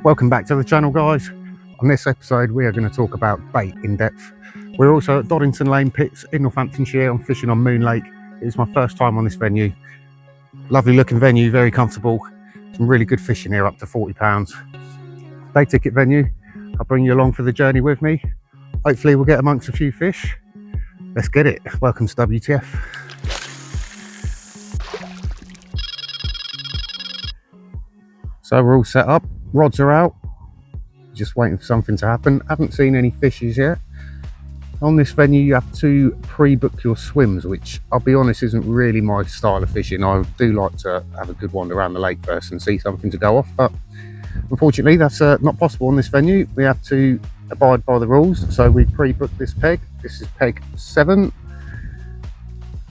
Welcome back to the channel, guys. On this episode we are going to talk about bait in depth. We're also at Doddington Lane Pits in Northamptonshire. I'm fishing on Moon Lake. It's my first time on this venue. Lovely looking venue, very comfortable. Some really good fishing here, up to £40. Day ticket venue. I'll bring you along for the journey with me. Hopefully we'll get amongst a few fish. Let's get it. Welcome to WTF. So we're all set up, rods are out, just waiting for something to happen. Haven't seen any fishes yet. On this venue you have to pre-book your swims, which I'll be honest isn't really my style of fishing. I do like to have a good wander around the lake first and see something to go off, but unfortunately that's not possible on this venue. We have to abide by the rules, so we pre-booked this peg. This is peg 7.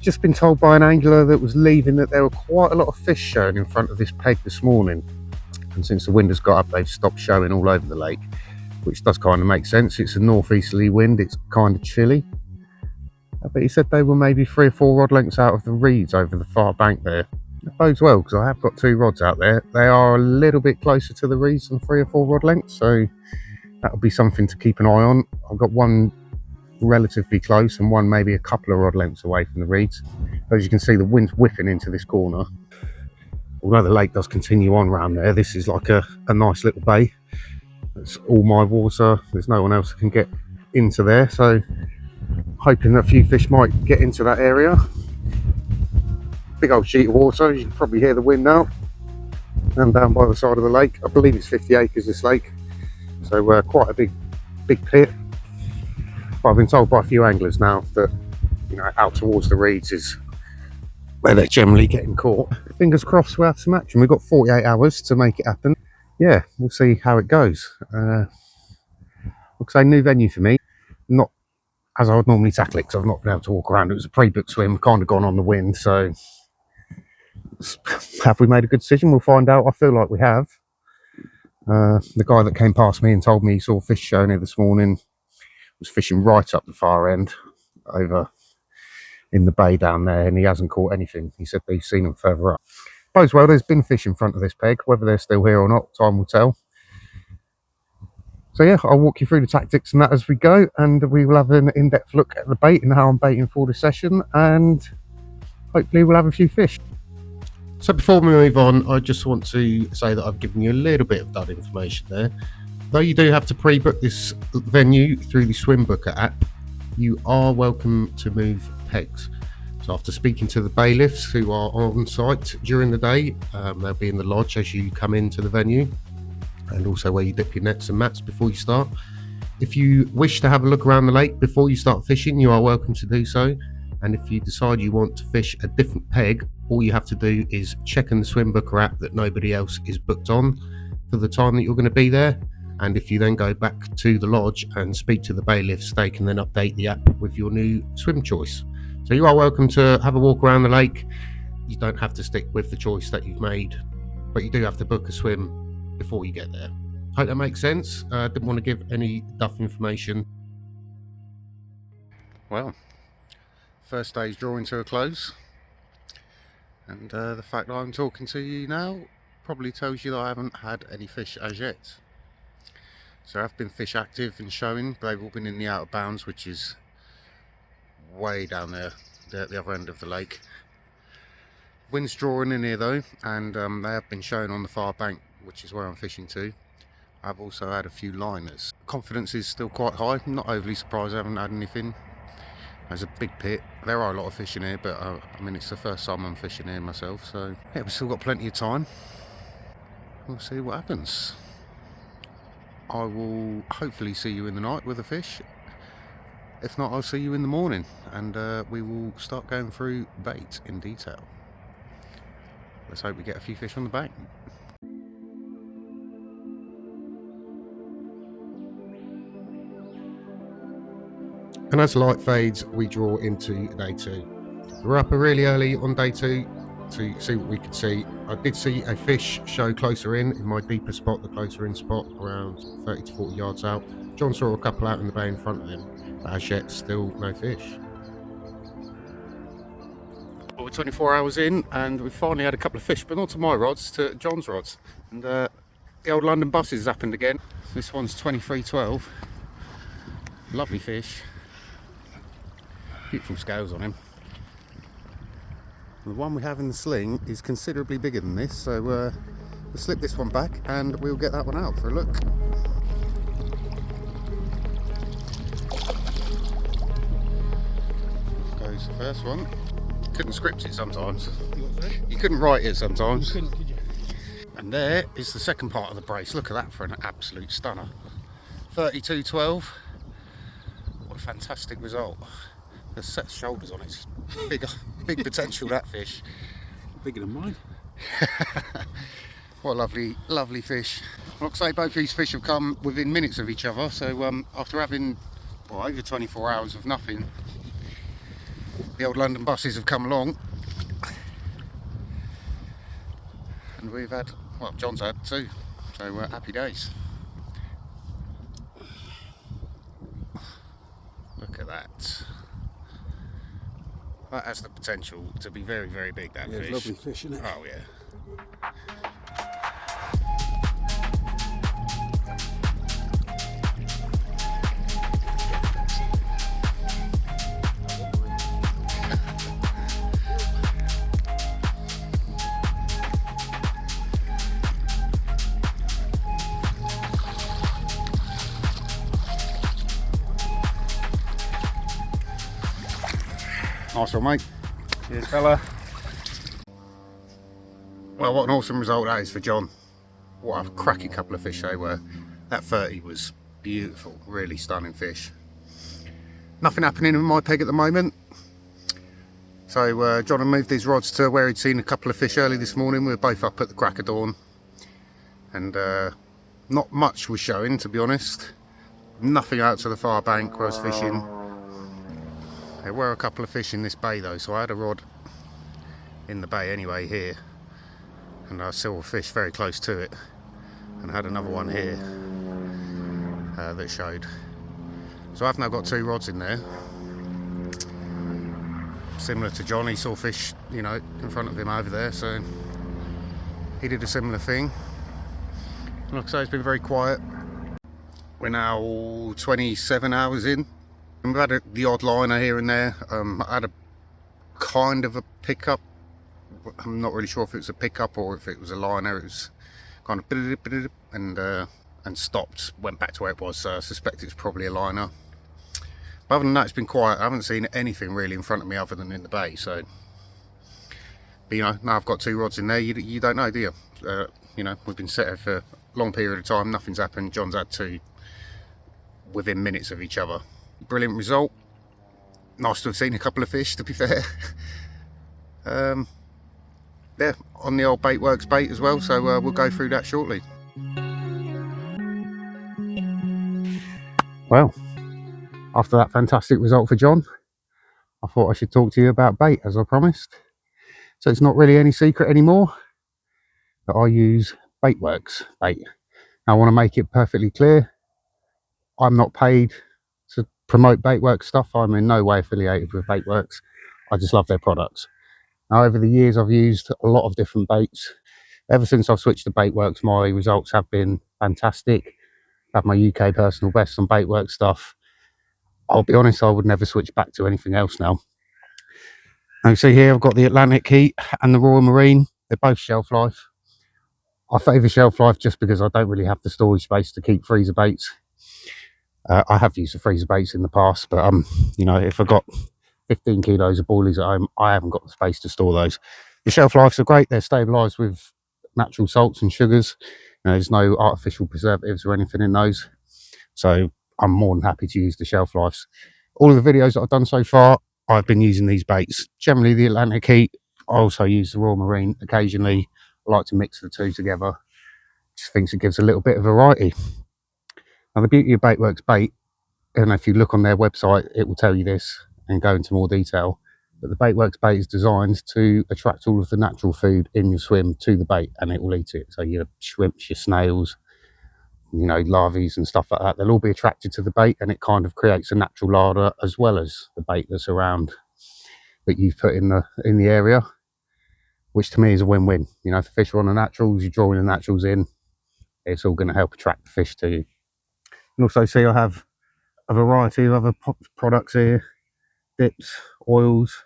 Just been told by an angler that was leaving that there were quite a lot of fish showing in front of this peg this morning. And since the wind has got up, they've stopped showing all over the lake, which does kind of make sense. It's a northeasterly wind, it's kind of chilly. But he said they were maybe 3 or 4 rod lengths out of the reeds over the far bank there. That bodes well, because I have got 2 rods out there. They are a little bit closer to the reeds than 3 or 4 rod lengths, so that'll be something to keep an eye on. I've got one relatively close and one maybe a couple of rod lengths away from the reeds. As you can see, the wind's whipping into this corner. Although the lake does continue on around there, this is like a nice little bay. It's all my water, there's no one else that can get into there, so hoping that a few fish might get into that area. Big old sheet of water, you can probably hear the wind now. And down by the side of the lake, I believe it's 50 acres this lake, so quite a big pit. But I've been told by a few anglers now that, you know, out towards the reeds is where they're generally getting caught. Fingers crossed we'll have some action. We've got 48 hours to make it happen. Yeah, we'll see how it goes. Like I say, new venue for me. Not as I would normally tackle it, because I've not been able to walk around. It was a pre-booked swim, kind of gone on the wind. So have we made a good decision? We'll find out. I feel like we have. The guy that came past me and told me he saw fish showing here this morning was fishing right up the far end over in the bay down there, and he hasn't caught anything. He said they've seen them further up. Suppose well, there's been fish in front of this peg. Whether they're still here or not, time will tell. So yeah, I'll walk you through the tactics and that as we go, and we will have an in-depth look at the bait and how I'm baiting for the session, and hopefully we'll have a few fish. So before we move on, I just want to say that I've given you a little bit of that information there. Though you do have to pre-book this venue through the Swim Booker app, you are welcome to move pegs. So after speaking to the bailiffs who are on site during the day, they'll be in the lodge as you come into the venue, and also where you dip your nets and mats before you start. If you wish to have a look around the lake before you start fishing, you are welcome to do so. And if you decide you want to fish a different peg, all you have to do is check in the Swim Booker app that nobody else is booked on for the time that you're going to be there. And if you then go back to the lodge and speak to the bailiffs, they can then update the app with your new swim choice. So you are welcome to have a walk around the lake. You don't have to stick with the choice that you've made, but you do have to book a swim before you get there. Hope that makes sense. Didn't want to give any duff information. Well, first day's drawing to a close, and the fact that I'm talking to you now probably tells you that I haven't had any fish as yet. So there have been fish active and showing, but they've all been in the out of bounds, which is way down there at the other end of the lake. Wind's drawing in here though, and they have been showing on the far bank, which is where I'm fishing to. I've also had a few liners. Confidence is still quite high. I'm not overly surprised I haven't had anything. There's a big pit. There are a lot of fish in here, but I mean, it's the first time I'm fishing here myself, so yeah, we've still got plenty of time. We'll see what happens. I will hopefully see you in the night with a fish. If not, I'll see you in the morning, and we will start going through bait in detail. Let's hope we get a few fish on the bank. And as light fades, we draw into day 2. We're up really early on day 2 to see what we could see. I did see a fish show closer in my deeper spot, the closer in spot, around 30 to 40 yards out. John saw a couple out in the bay in front of him, but as yet still no fish. Well, we're 24 hours in and we've finally had a couple of fish, but not to my rods, to John's rods. And The old London bus has happened again. This one's 2312. Lovely fish. Beautiful scales on him. The one we have in the sling is considerably bigger than this, so we'll slip this one back and we'll get that one out for a look. Goes the first one. Couldn't script it sometimes. You couldn't write it sometimes. You couldn't, could you? And there is the second part of the brace. Look at that for an absolute stunner. 3212. What a fantastic result. The set shoulders on it. Big potential, that fish. Bigger than mine. What a lovely fish. Like I say, both these fish have come within minutes of each other. So after having over 24 hours of nothing, the old London buses have come along. And we've had, well, John's had two. So happy days. Look at that. That has the potential to be very, very big, that fish. It's lovely fish, isn't it? Oh, yeah. Nice one, mate. Cheers, fella. Well, what an awesome result that is for John. What a cracking couple of fish they were. That 30 was beautiful, really stunning fish. Nothing happening in my peg at the moment. So John had moved his rods to where he'd seen a couple of fish early this morning. We were both up at the crack of dawn. And not much was showing, to be honest. Nothing out to the far bank where I was fishing. There were a couple of fish in this bay though, so I had a rod in the bay anyway here, and I saw a fish very close to it, and I had another one here that showed. So I've now got two rods in there. Similar to John, he saw fish, you know, in front of him over there, so he did a similar thing. Like I say, it's been very quiet. We're now 27 hours in. We've had the odd liner here and there. I had a kind of a pickup. I'm not really sure if it was a pickup or if it was a liner. It was kind of and stopped, went back to where it was. So I suspect it's probably a liner. But other than that, it's been quiet. I haven't seen anything really in front of me other than in the bay. So, but you know, now I've got two rods in there. You don't know, do you? You know, we've been set here for a long period of time. Nothing's happened. John's had two within minutes of each other. Brilliant result. Nice to have seen a couple of fish, to be fair. Yeah, on the old Baitworks bait as well, so we'll go through that shortly. Well, after that fantastic result for John, I thought I should talk to you about bait, as I promised. So it's not really any secret anymore that I use Baitworks bait. I want to make it perfectly clear, I'm not paid to promote Baitworks stuff. I'm in no way affiliated with Baitworks. I just love their products. Now, over the years, I've used a lot of different baits. Ever since I've switched to Baitworks, my results have been fantastic. I have my UK personal best on Baitworks stuff. I'll be honest, I would never switch back to anything else now. Now, you see here, I've got the Atlantic Heat and the Royal Marine. They're both shelf life. I favour shelf life just because I don't really have the storage space to keep freezer baits. I have used the freezer baits in the past, but you know, if I got 15 kilos of boilies at home, I haven't got the space to store those. The shelf lives are great. They're stabilised with natural salts and sugars. You know, there's no artificial preservatives or anything in those. So I'm more than happy to use the shelf lives. All of the videos that I've done so far, I've been using these baits. Generally the Atlantic Heat. I also use the Royal Marine occasionally. I like to mix the two together. Just think it gives a little bit of variety. Now the beauty of Baitworks bait, and if you look on their website, it will tell you this and go into more detail. But the Baitworks bait is designed to attract all of the natural food in your swim to the bait, and it will eat it. So your shrimps, your snails, you know, larvae and stuff like that, they'll all be attracted to the bait, and it kind of creates a natural larder as well as the bait that's around that you've put in the area, which to me is a win-win. You know, if the fish are on the naturals, you're drawing the naturals in. it's all going to help attract the fish to you. You can also see I have a variety of other products here, dips, oils.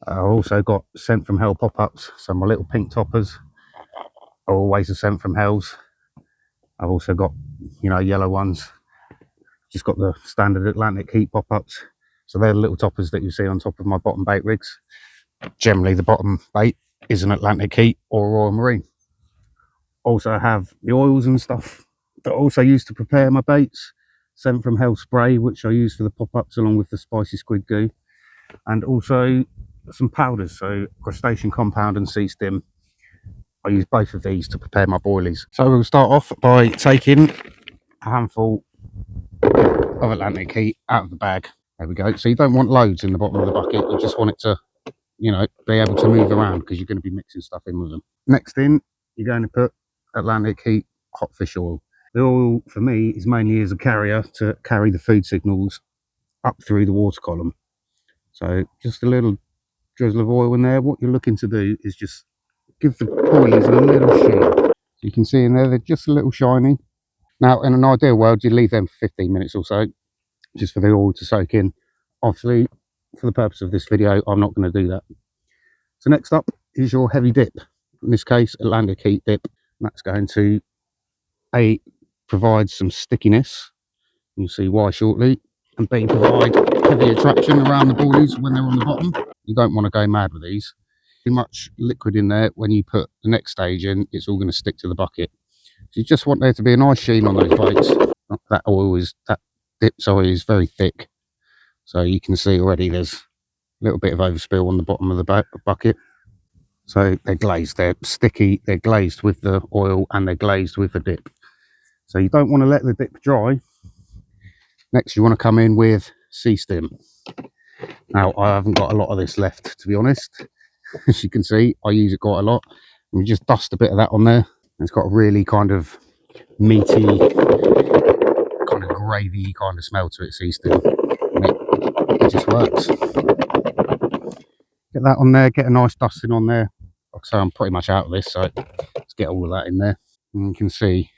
I've also got Scent from Hell pop-ups, so my little pink toppers are always a Scent from Hells. I've also got, yellow ones, just got the standard Atlantic Heat pop-ups. So they're the little toppers that you see on top of my bottom bait rigs. Generally the bottom bait is an Atlantic Heat or Royal Marine. Also have the oils and stuff that I also use to prepare my baits. Scent from Hell spray, which I use for the pop-ups along with the spicy squid goo. And also some powders, so crustacean compound and sea stim. I use both of these to prepare my boilies. So we'll start off by taking a handful of Atlantic Heat out of the bag. There we go. So you don't want loads in the bottom of the bucket. You just want it to, be able to move around because you're going to be mixing stuff in with them. Next in, you're going to put Atlantic Heat hot fish oil. The oil for me is mainly as a carrier to carry the food signals up through the water column. So just a little drizzle of oil in there. What you're looking to do is just give the boilies a little sheen. You can see in there, they're just a little shiny. Now, in an ideal world, you leave them for 15 minutes or so, just for the oil to soak in. Obviously, for the purpose of this video, I'm not going to do that. So next up is your heavy dip. In this case, Atlantic Heat dip. And that's going to provide some stickiness. You'll see why shortly. And B, provide heavy attraction around the boilies when they're on the bottom. You don't want to go mad with these. Too much liquid in there, when you put the next stage in, it's all going to stick to the bucket. So you just want there to be a nice sheen on those baits. That dip is very thick. So you can see already there's a little bit of overspill on the bottom of the bucket. So they're glazed, they're sticky, they're glazed with the oil and they're glazed with the dip. So you don't want to let the dip dry. Next you want to come in with sea stim. Now I haven't got a lot of this left, to be honest. As you can see, I use it quite a lot. And we just dust a bit of that on there. It's got a really kind of meaty, kind of gravy kind of smell to it, sea stim. It just works. Get that on there, get a nice dusting on there. Like I say, I'm pretty much out of this, so let's get all of that in there. And you can see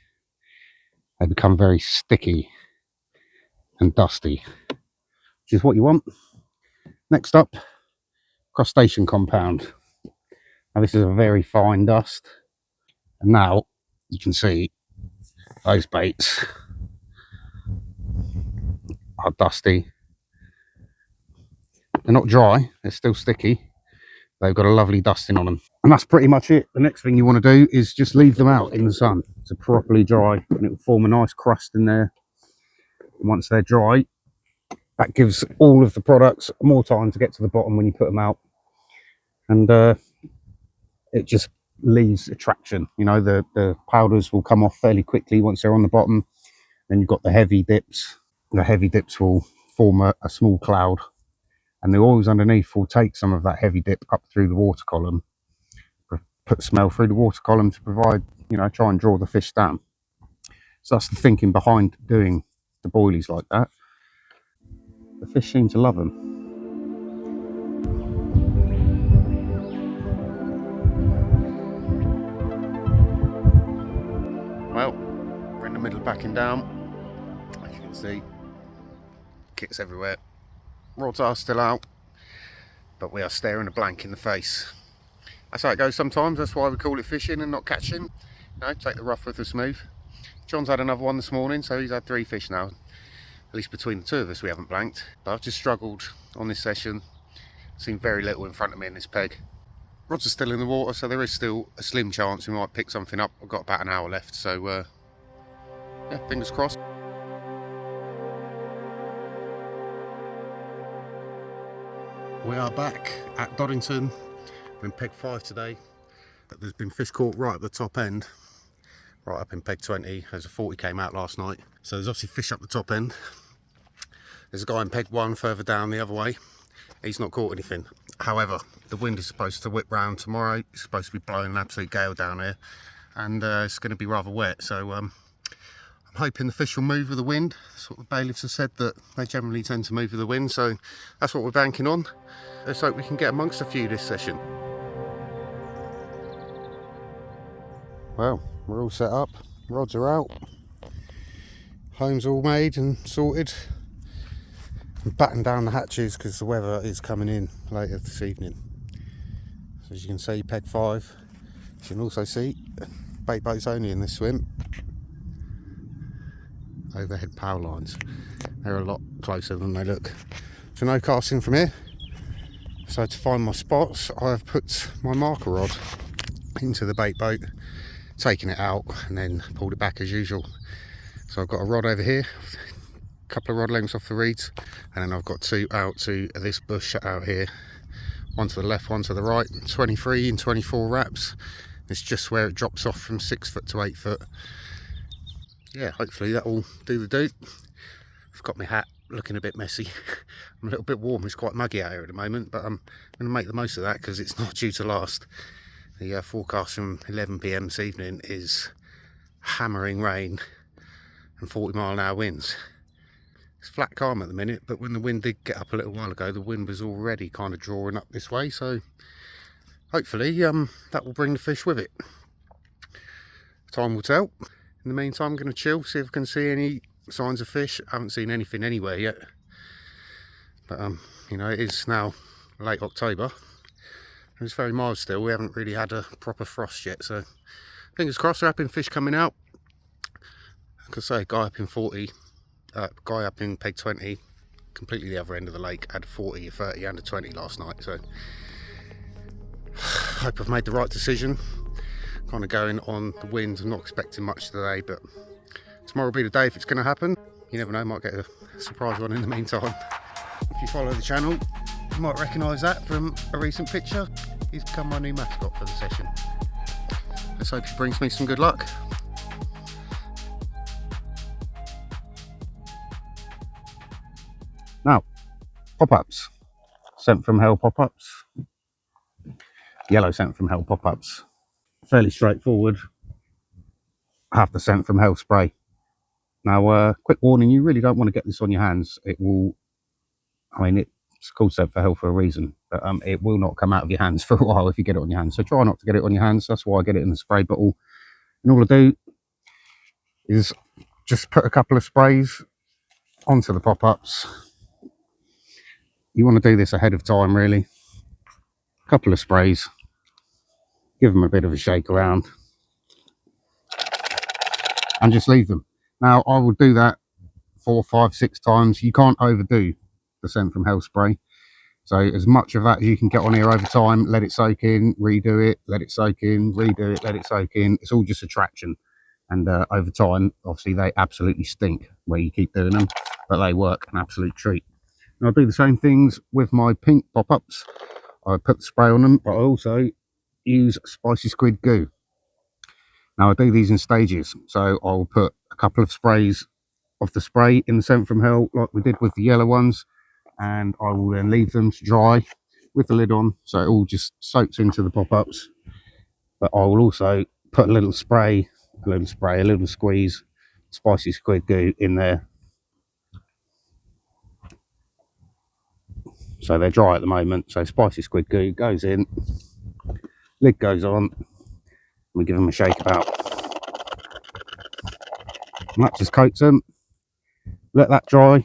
they become very sticky and dusty, which is what you want. Next up, crustacean compound. Now this is a very fine dust. And now you can see those baits are dusty. They're not dry, they're still sticky. They've got a lovely dusting on them. And that's pretty much it. The next thing you want to do is just leave them out in the sun to properly dry, and it will form a nice crust in there. And once they're dry, that gives all of the products more time to get to the bottom when you put them out. And it just leaves attraction. The powders will come off fairly quickly once they're on the bottom. Then you've got the heavy dips. The heavy dips will form a small cloud, and the oils underneath will take some of that heavy dip up through the water column, put smell through the water column to provide, try and draw the fish down. So that's the thinking behind doing the boilies like that. The fish seem to love them. Well, we're in the middle of backing down. As you can see, kits everywhere. Rods are still out, but we are staring a blank in the face. That's how it goes sometimes. That's why we call it fishing and not catching. Take the rough with the smooth. John's had another one this morning, so he's had 3 fish now. At least between the two of us we haven't blanked. But I've just struggled on this session. Seen very little in front of me in this peg. Rods are still in the water, so there is still a slim chance we might pick something up. I've got about an hour left, so yeah, fingers crossed. We are back at Doddington. We're in peg 5 today. There's been fish caught right at the top end, right up in peg 20. There's a 40 came out last night, so there's obviously fish up the top end. There's a guy in peg 1 further down the other way. He's not caught anything. However, the wind is supposed to whip round tomorrow. It's supposed to be blowing an absolute gale down here, and it's going to be rather wet, so I'm hoping the fish will move with the wind. That's what the bailiffs have said, that they generally tend to move with the wind, so that's what we're banking on. Let's hope we can get amongst a few this session. Well, we're all set up. rods are out, home's all made and sorted. I'm batting down the hatches because the weather is coming in later this evening. So as you can see, peg 5. You can also see bait boats only in this swim. Overhead power lines. They're a lot closer than they look. So no casting from here. So to find my spots, I have put my marker rod into the bait boat, taken it out and then pulled it back as usual. So I've got a rod over here, a couple of rod lengths off the reeds, and then I've got 2 out to this bush out here. One to the left, one to the right, 23 and 24 wraps. It's just where it drops off from 6 foot to 8 foot. Yeah, hopefully that will do the do. I've got my hat looking a bit messy. I'm a little bit warm, it's quite muggy out here at the moment, but I'm going to make the most of that because it's not due to last. The forecast from 11 PM this evening is hammering rain and 40-mile-an-hour winds. It's flat calm at the minute, but when the wind did get up a little while ago, the wind was already kind of drawing up this way, so hopefully that will bring the fish with it. Time will tell. In the meantime, I'm going to chill, see if I can see any signs of fish. I haven't seen anything anywhere yet, but you know, it is now late October. It's very mild still. We haven't really had a proper frost yet, so fingers crossed. There have been fish coming out. Like I say, guy up in 40, guy up in peg 20, completely the other end of the lake, had 40, a 30 and a 20 last night, so hope I've made the right decision. Kind of going on the wind. I'm not expecting much today, but tomorrow will be the day if it's going to happen. You never know, might get a surprise one in the meantime. If you follow the channel, you might recognise that from a recent picture. He's become my new mascot for the session. Let's hope he brings me some good luck. Now, pop-ups. Scent from Hell pop-ups. Yellow Scent from Hell pop-ups. Fairly straightforward. Half the Scent from Hell spray. Now, quick warning, you really don't want to get this on your hands. It will, I mean, it's called Scent for Hell for a reason, but it will not come out of your hands for a while if you get it on your hands. So try not to get it on your hands. That's why I get it in the spray bottle. And all I do is just put a couple of sprays onto the pop-ups. You want to do this ahead of time, really. A couple of sprays. Give them a bit of a shake around. And just leave them. Now, I will do that 4, 5, 6 times. You can't overdo the Scent from Hell spray. So as much of that as you can get on here over time, let it soak in, redo it, let it soak in, redo it, let it soak in. It's all just attraction. And over time, obviously, they absolutely stink where you keep doing them, but they work an absolute treat. And I'll do the same things with my pink pop-ups. I put the spray on them, but I also use spicy squid goo. Now, I do these in stages. So I'll put a couple of sprays of the spray in the Scent from Hell, like we did with the yellow ones, and I will then leave them to dry with the lid on, so it all just soaks into the pop-ups. But I will also put a little spray, a little squeeze, spicy squid goo in there. So they're dry at the moment, so spicy squid goo goes in, lid goes on, we give them a shake about. And that just coats them. Let that dry,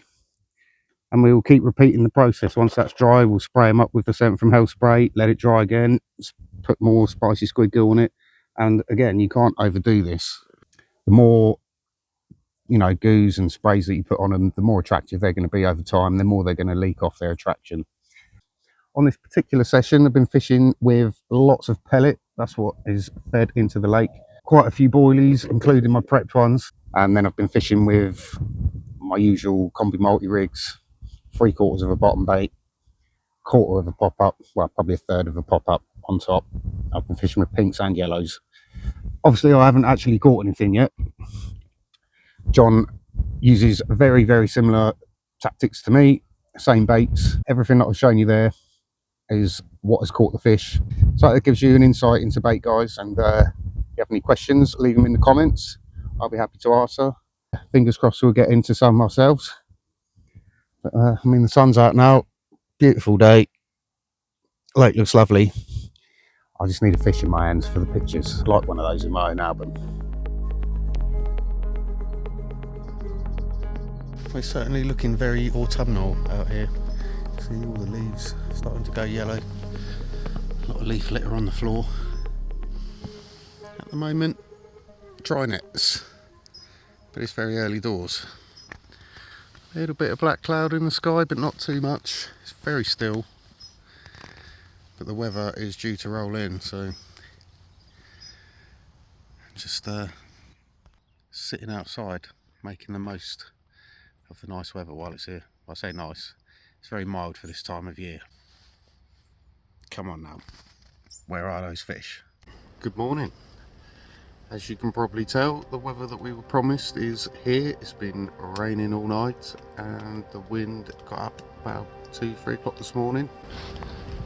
and we will keep repeating the process. Once that's dry, we'll spray them up with the Scent from Hell spray, let it dry again, put more spicy squid goo on it, and again, you can't overdo this. The more, you know, goos and sprays that you put on them, the more attractive they're going to be over time, the more they're going to leak off their attraction. On this particular session, I've been fishing with lots of pellet. That's what is fed into the lake. Quite a few boilies, including my prepped ones, and then I've been fishing with my usual combi multi-rigs, 3/4 of a bottom bait, 1/4 of a pop-up, well, probably a 1/3 of a pop-up on top. I've been fishing with pinks and yellows. Obviously, I haven't actually caught anything yet. John uses very, very similar tactics to me, same baits. Everything that I've shown you there is what has caught the fish. So it gives you an insight into bait, guys, and if you have any questions, leave them in the comments. I'll be happy to answer. Fingers crossed we'll get into some ourselves. But, I mean, the sun's out now, beautiful day, lake looks lovely. I just need a fish in my hands for the pictures, like one of those in my own album. We're certainly looking very autumnal out here. See all the leaves starting to go yellow. A lot of leaf litter on the floor. At the moment, dry nets, but it's very early doors. A little bit of black cloud in the sky, but not too much. It's very still, but the weather is due to roll in, so just sitting outside, making the most of the nice weather while it's here. I say nice, it's very mild for this time of year. Come on now, where are those fish? Good morning. As you can probably tell, the weather that we were promised is here. It's been raining all night and the wind got up about 2-3 o'clock this morning.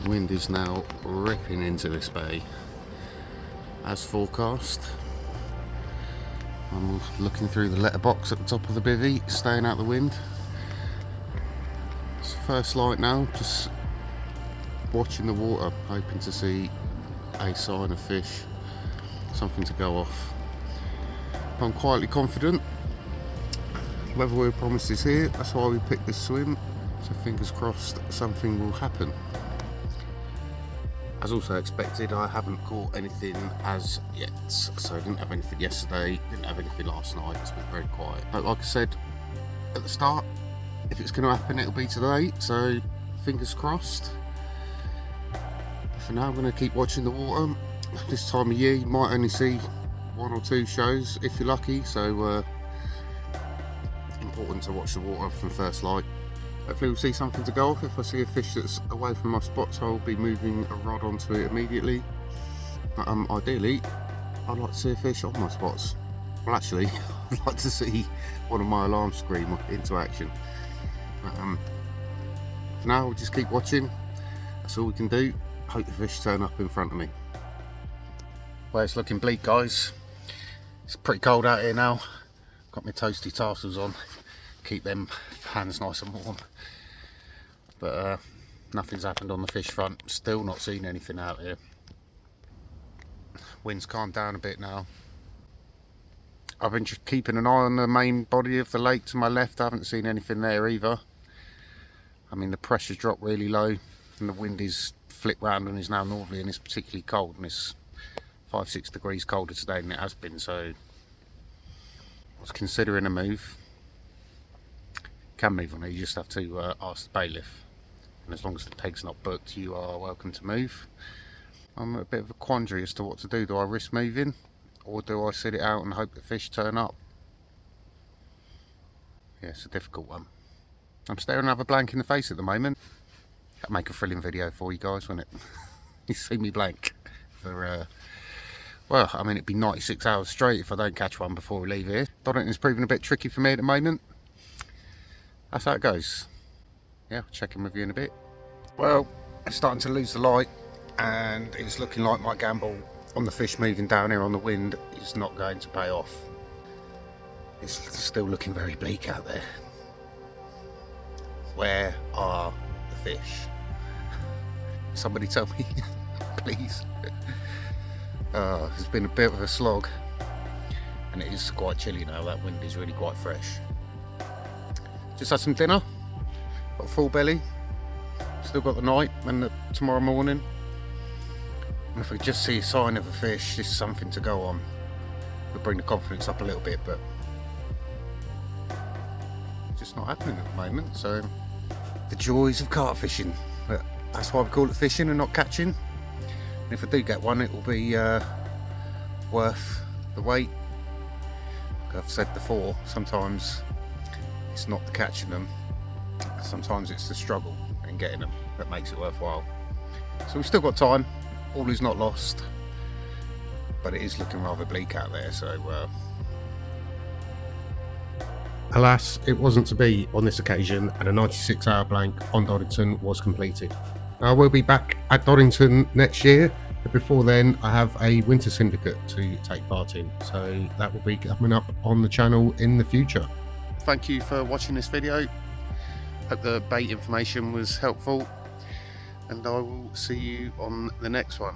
The wind is now ripping into this bay as forecast. I'm looking through the letterbox at the top of the bivvy, staying out the wind. It's first light now, just watching the water, hoping to see a sign of fish, something to go off. I'm quietly confident. Whether we were promised is here, that's why we picked this swim, so fingers crossed something will happen. As also expected, I haven't caught anything as yet, so I didn't have anything yesterday, didn't have anything last night. It's been very quiet. But like I said at the start, if it's going to happen, it'll be today, so fingers crossed. For now, I'm going to keep watching the water. This time of year, you might only see 1 or 2 shows if you're lucky, so important to watch the water from first light. Hopefully we'll see something to go off. If I see a fish that's away from my spots, I'll be moving a rod onto it immediately. But ideally, I'd like to see a fish on my spots. Well, actually, I'd like to see one of my alarms scream into action. But, for now, we'll just keep watching. That's all we can do. Hope the fish turn up in front of me. Well, it's looking bleak, guys. It's pretty cold out here now. Got my toasty tassels on. Keep them hands nice and warm. But nothing's happened on the fish front. Still not seen anything out here. Wind's calmed down a bit now. I've been just keeping an eye on the main body of the lake to my left. I haven't seen anything there either. I mean, the pressure's dropped really low and the wind is flipped round and is now northerly and it's particularly cold, and it's 5-6 degrees colder today than it has been, so I was considering a move. Can move on it, you just have to ask the bailiff, and as long as the peg's not booked, you are welcome to move. I'm at a bit of a quandary as to what to do. Do I risk moving, or do I sit it out and hope the fish turn up? Yeah, it's a difficult one. I'm staring another blank in the face at the moment. That'll make a thrilling video for you guys, won't it? You see me blank for well, I mean, it'd be 96 hours straight if I don't catch one before we leave here. Doddington's proving a bit tricky for me at the moment. That's how it goes. Yeah, I'll check in with you in a bit. Well, it's starting to lose the light and it's looking like my gamble on the fish moving down here on the wind is not going to pay off. It's still looking very bleak out there. Where are the fish? Somebody tell me, please. It's been a bit of a slog and it is quite chilly now. That wind is really quite fresh. Just had some dinner, got a full belly, still got the night and tomorrow morning. And if I could just see a sign of a fish, just something to go on, it'll bring the confidence up a little bit, but it's just not happening at the moment. So the joys of carp fishing, but that's why we call it fishing and not catching. And if I do get one, it will be worth the wait. Like I've said before, sometimes it's not the catching them, sometimes it's the struggle in getting them that makes it worthwhile. So we've still got time, all is not lost, but it is looking rather bleak out there, so alas, it wasn't to be on this occasion, and a 96-hour blank on Doddington was completed. I will be back at Doddington next year, but before then I have a winter syndicate to take part in, so that will be coming up on the channel in the future. Thank you for watching this video. Hope the bait information was helpful, and I will see you on the next one.